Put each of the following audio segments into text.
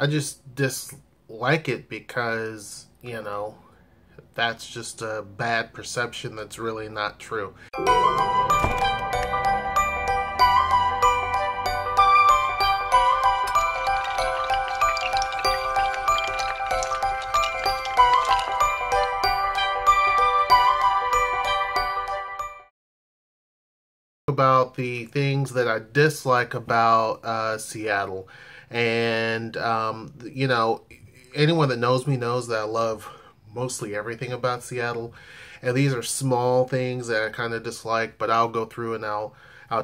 I just dislike it because, you know, that's just a bad perception that's really not true. About the things that I dislike about Seattle, and you know, anyone that knows me knows that I love mostly everything about Seattle, and these are small things that I kind of dislike, but I'll go through and I'll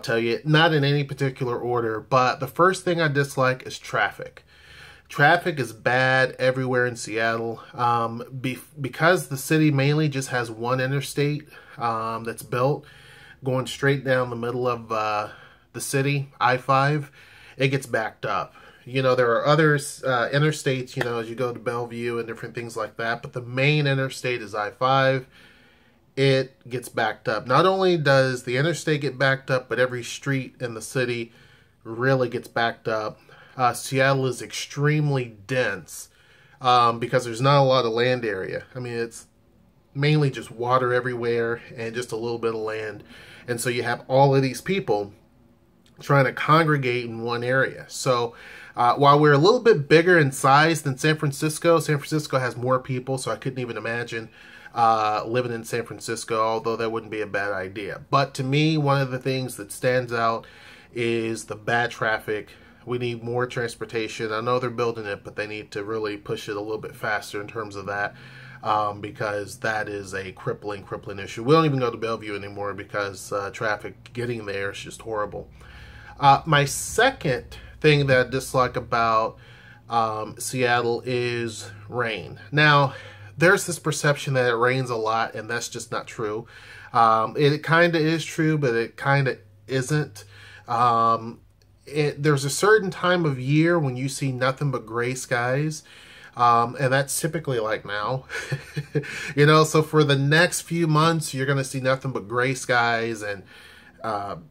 tell you, not in any particular order. But the first thing I dislike is traffic. Traffic is bad everywhere in Seattle, because the city mainly just has one interstate that's built going straight down the middle of the city, I-5. It gets backed up. You know, there are other interstates, you know, as you go to Bellevue and different things like that, but the main interstate is I-5. It gets backed up. Not only does the interstate get backed up, but every street in the city really gets backed up. Seattle is extremely dense because there's not a lot of land area. I mean, it's mainly just water everywhere and just a little bit of land. And so you have all of these people trying to congregate in one area. So while we're a little bit bigger in size than San Francisco has more people, so I couldn't even imagine living in San Francisco, although that wouldn't be a bad idea. But to me, one of the things that stands out is the bad traffic. We need more transportation. I know they're building it, but they need to really push it a little bit faster in terms of that. Because that is a crippling issue. We don't even go to Bellevue anymore because traffic getting there is just horrible. My second thing that I dislike about Seattle is rain. Now, there's this perception that it rains a lot, and that's just not true. It kind of is true, but it kind of isn't. There's a certain time of year when you see nothing but gray skies. And that's typically like now, you know, so for the next few months, you're going to see nothing but gray skies and,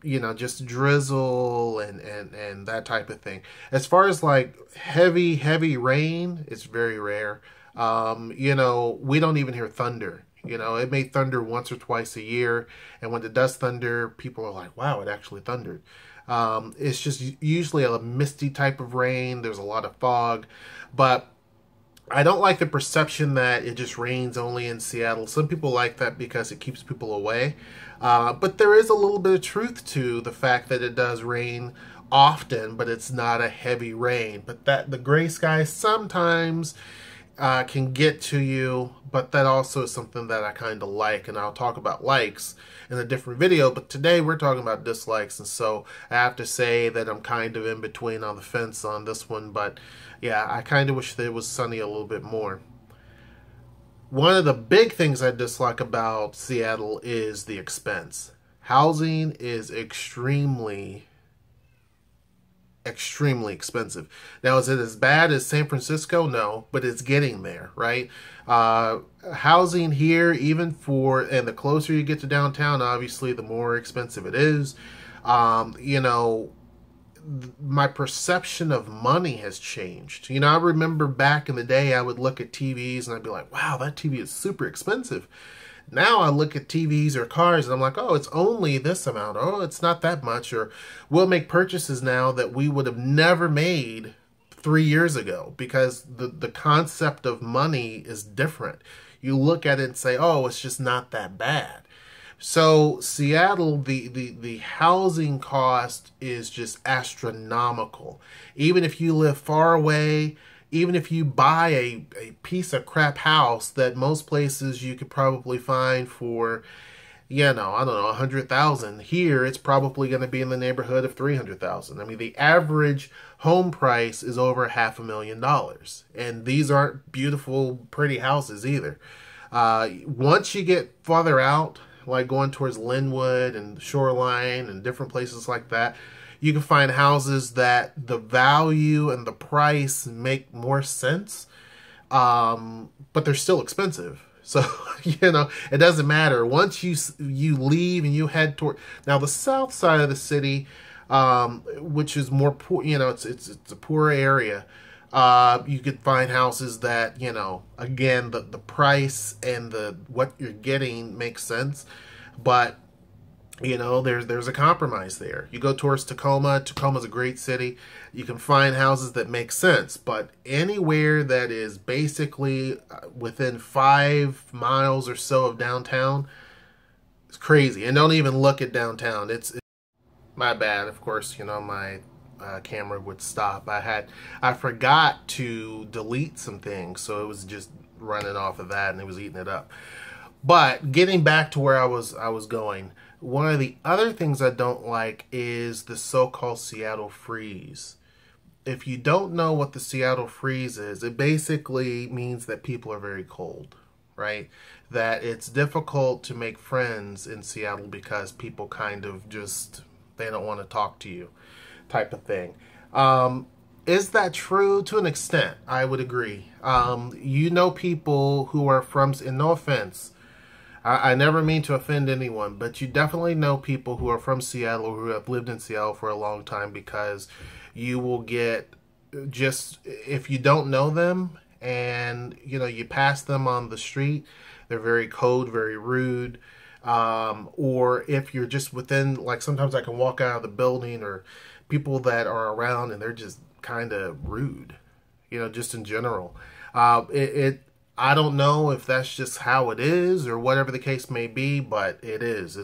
you know, just drizzle and that type of thing. As far as like heavy rain, it's very rare. You know, we don't even hear thunder. You know, it may thunder once or twice a year. And when it does thunder, people are like, wow, it actually thundered. It's just usually a misty type of rain. There's a lot of fog, but I don't like the perception that it just rains only in Seattle. Some people like that because it keeps people away. But there is a little bit of truth to the fact that it does rain often, but it's not a heavy rain. But that the gray skies sometimes can get to you, but that also is something that I kind of like, and I'll talk about likes in a different video, but today we're talking about dislikes, and so I have to say that I'm kind of in between on the fence on this one, but yeah, I kind of wish that it was sunny a little bit more. One of the big things I dislike about Seattle is the expense. Housing is extremely expensive. Now, is it as bad as San Francisco? No, but it's getting there, right? Housing here, even and the closer you get to downtown, obviously, the more expensive it is. You know, my perception of money has changed. You know, I remember back in the day, I would look at TVs and I'd be like, wow, that TV is super expensive. Now I look at TVs or cars and I'm like, oh, it's only this amount. Oh, it's not that much. Or we'll make purchases now that we would have never made 3 years ago because the concept of money is different. You look at it and say, oh, it's just not that bad. So Seattle, the housing cost is just astronomical. Even if you live far away, even if you buy a piece of crap house that most places you could probably find for, you know, I don't know, $100,000. Here, it's probably going to be in the neighborhood of $300,000. I mean, the average home price is over $500,000, and these aren't beautiful, pretty houses either. Once you get farther out, like going towards Linwood and Shoreline and different places like that, you can find houses that the value and the price make more sense, but they're still expensive. So, you know, it doesn't matter. Once you leave and you head toward, now the south side of the city, which is more poor, you know, it's a poor area. You could find houses that, you know, again, the price and the what you're getting makes sense, but you know, there's a compromise there. You go towards Tacoma. Tacoma's a great city. You can find houses that make sense, but anywhere that is basically within 5 miles or so of downtown, it's crazy. And don't even look at downtown. It's my bad. Of course, you know, my camera would stop. I forgot to delete some things, so it was just running off of that, and it was eating it up. But getting back to where I was going, one of the other things I don't like is the so-called Seattle freeze. If you don't know what the Seattle freeze is, it basically means that people are very cold, right? That it's difficult to make friends in Seattle because people kind of just, they don't want to talk to you type of thing. Is that true? To an extent, I would agree. You know people who are from, and no offense, I never mean to offend anyone, but you definitely know people who are from Seattle, who have lived in Seattle for a long time, because you will get, just if you don't know them and you know you pass them on the street, they're very cold, very rude. Or if you're just within, like sometimes I can walk out of the building, or people that are around and they're just kind of rude, you know, just in general. I don't know if that's just how it is or whatever the case may be, but it is.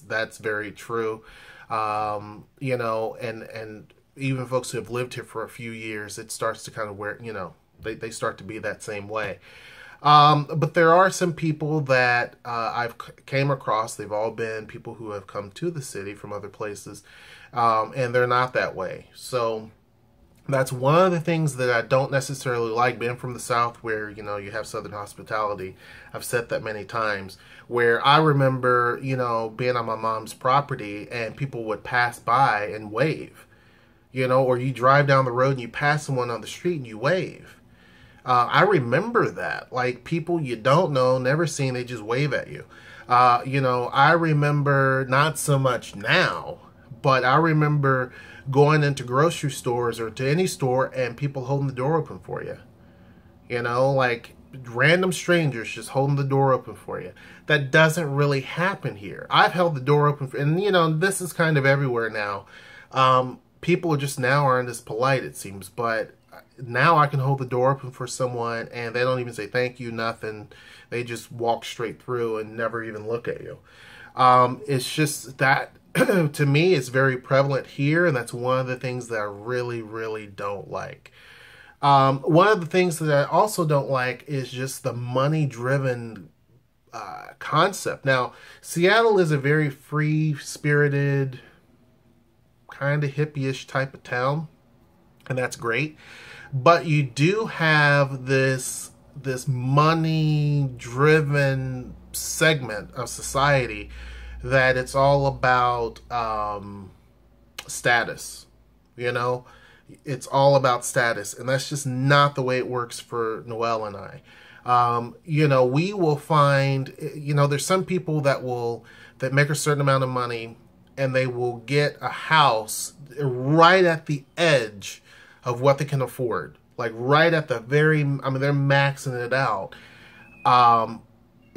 That's very true. You know, and even folks who have lived here for a few years, it starts to kind of wear, you know, they start to be that same way. But there are some people that I've came across. They've all been people who have come to the city from other places, and they're not that way. So that's one of the things that I don't necessarily like, being from the South, where, you know, you have Southern hospitality. I've said that many times, where I remember, you know, being on my mom's property and people would pass by and wave, you know, or you drive down the road and you pass someone on the street and you wave. I remember that, like people you don't know, never seen, they just wave at you. You know, I remember, not so much now, but I remember going into grocery stores or to any store and people holding the door open for you. You know, like random strangers just holding the door open for you. That doesn't really happen here. I've held the door open for, and you know, this is kind of everywhere now. People just now aren't as polite, it seems, but now I can hold the door open for someone and they don't even say thank you, nothing. They just walk straight through and never even look at you. It's just that, to me, it's very prevalent here, and that's one of the things that I really, really don't like. One of the things that I also don't like is just the money-driven concept. Now, Seattle is a very free-spirited, kind of hippie-ish type of town, and that's great. But you do have this money-driven segment of society that it's all about status, you know? It's all about status, and that's just not the way it works for Noelle and I. You know, we will find, you know, there's some people that make a certain amount of money and they will get a house right at the edge of what they can afford. Like right at the very, I mean, they're maxing it out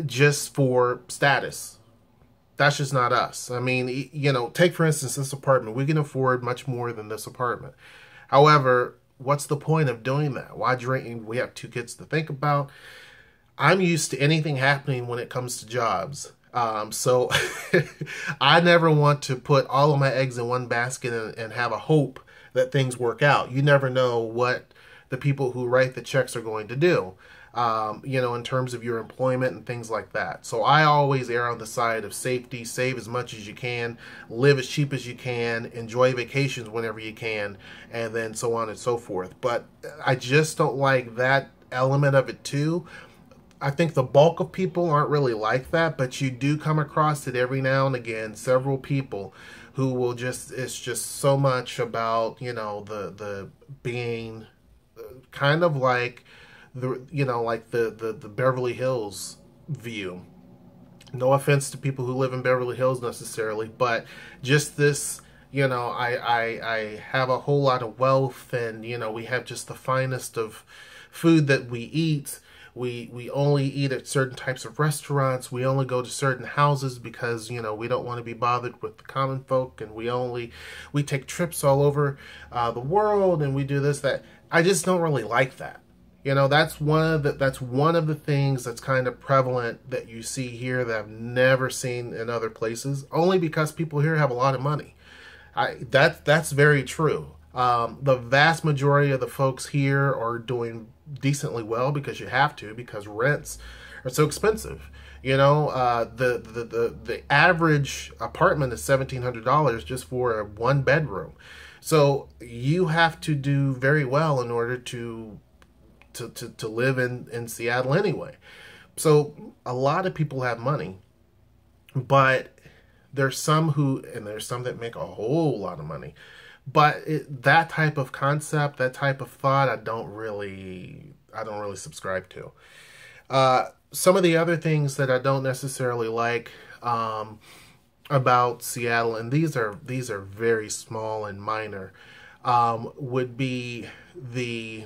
just for status. That's just not us. I mean, you know, take for instance this apartment. We can afford much more than this apartment. However, what's the point of doing that? Why drink? We have 2 kids to think about. I'm used to anything happening when it comes to jobs. So I never want to put all of my eggs in one basket and have a hope that things work out. You never know what the people who write the checks are going to do, you know, in terms of your employment and things like that. So I always err on the side of safety. Save as much as you can, live as cheap as you can, enjoy vacations whenever you can, and then so on and so forth. But I just don't like that element of it too. I think the bulk of people aren't really like that, but you do come across it every now and again, several people who will just, it's just so much about, you know, the being kind of like the, you know, like the Beverly Hills view. No offense to people who live in Beverly Hills necessarily, but just this, You know, I have a whole lot of wealth, and you know, we have just the finest of food that we eat. We only eat at certain types of restaurants. We only go to certain houses because, you know, we don't want to be bothered with the common folk, and we take trips all over the world, and we do this, that. I just don't really like that. You know, that's one of the things that's kind of prevalent that you see here that I've never seen in other places, only because people here have a lot of money. That's very true. The vast majority of the folks here are doing decently well because you have to, because rents are so expensive. You know, the average apartment is $1,700 just for a one bedroom. So you have to do very well in order to live in Seattle anyway. So a lot of people have money, but there's some that make a whole lot of money. But that type of concept, that type of thought, I don't really subscribe to. Some of the other things that I don't necessarily like about Seattle, and these are very small and minor, would be the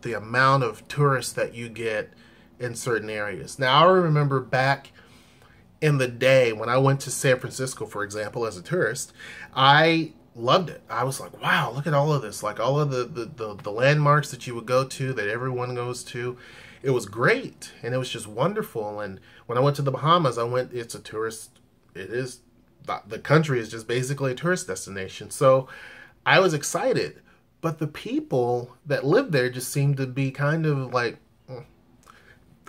amount of tourists that you get in certain areas. Now, I remember back in the day when I went to San Francisco, for example, as a tourist, I loved it. I was like, wow, look at all of this, like all of the landmarks that you would go to, that everyone goes to. It was great, and it was just wonderful. And when I went to the Bahamas, it's a tourist, the country is just basically a tourist destination. So I was excited, but the people that lived there just seemed to be kind of like,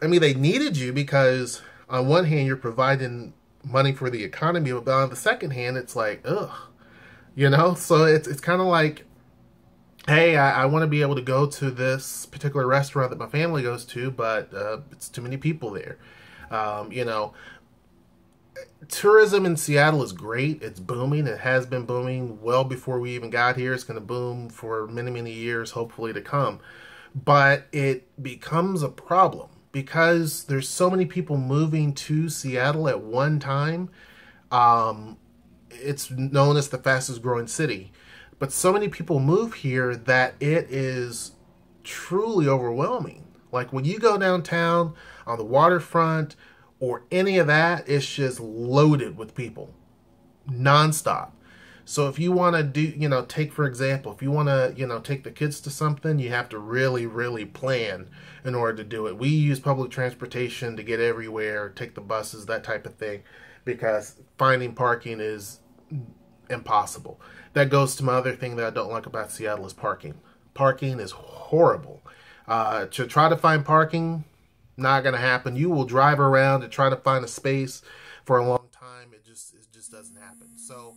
I mean, they needed you because on one hand, you're providing money for the economy, but on the second hand, it's like, ugh, you know? So it's kind of like, hey, I want to be able to go to this particular restaurant that my family goes to, but it's too many people there. You know, tourism in Seattle is great. It's booming. It has been booming well before we even got here. It's going to boom for many, many years, hopefully, to come. But it becomes a problem because there's so many people moving to Seattle at one time. It's known as the fastest growing city. But so many people move here that it is truly overwhelming. Like when you go downtown on the waterfront or any of that, it's just loaded with people nonstop. So if you want to do, you know, take for example, if you want to, you know, take the kids to something, you have to really, really plan in order to do it. We use public transportation to get everywhere, take the buses, that type of thing, because finding parking is impossible. That goes to my other thing that I don't like about Seattle is parking. Parking is horrible. To try to find parking, not going to happen. You will drive around to try to find a space for a long time. It just doesn't happen. So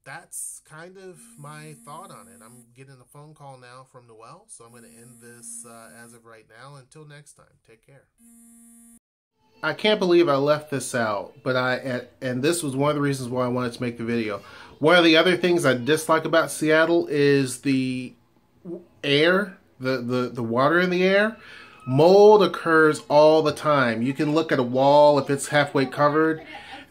that's kind of my thought on it. I'm getting a phone call now from Noelle, so I'm going to end this as of right now. Until next time, take care. I can't believe I left this out, but and this was one of the reasons why I wanted to make the video. One of the other things I dislike about Seattle is the air, the water in the air. Mold occurs all the time. You can look at a wall, if it's halfway covered,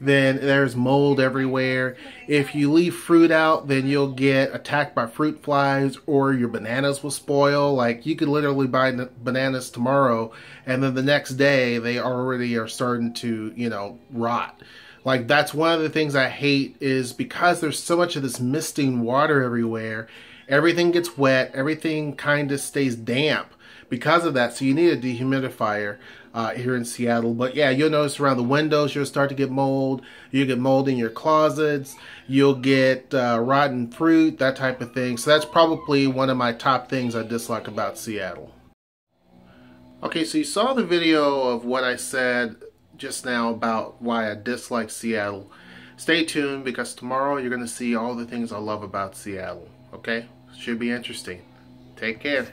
then there's mold everywhere. If you leave fruit out, then you'll get attacked by fruit flies, or your bananas will spoil. Like, you could literally buy bananas tomorrow, and then the next day they already are starting to, you know, rot. Like, that's one of the things I hate, is because there's so much of this misting water everywhere, everything gets wet, everything kind of stays damp because of that. So you need a dehumidifier here in Seattle. But yeah, you'll notice around the windows you'll start to get mold. You'll get mold in your closets. You'll get rotten fruit, that type of thing. So that's probably one of my top things I dislike about Seattle. Okay, so you saw the video of what I said just now about why I dislike Seattle. Stay tuned, because tomorrow you're going to see all the things I love about Seattle. Okay? Should be interesting. Take care.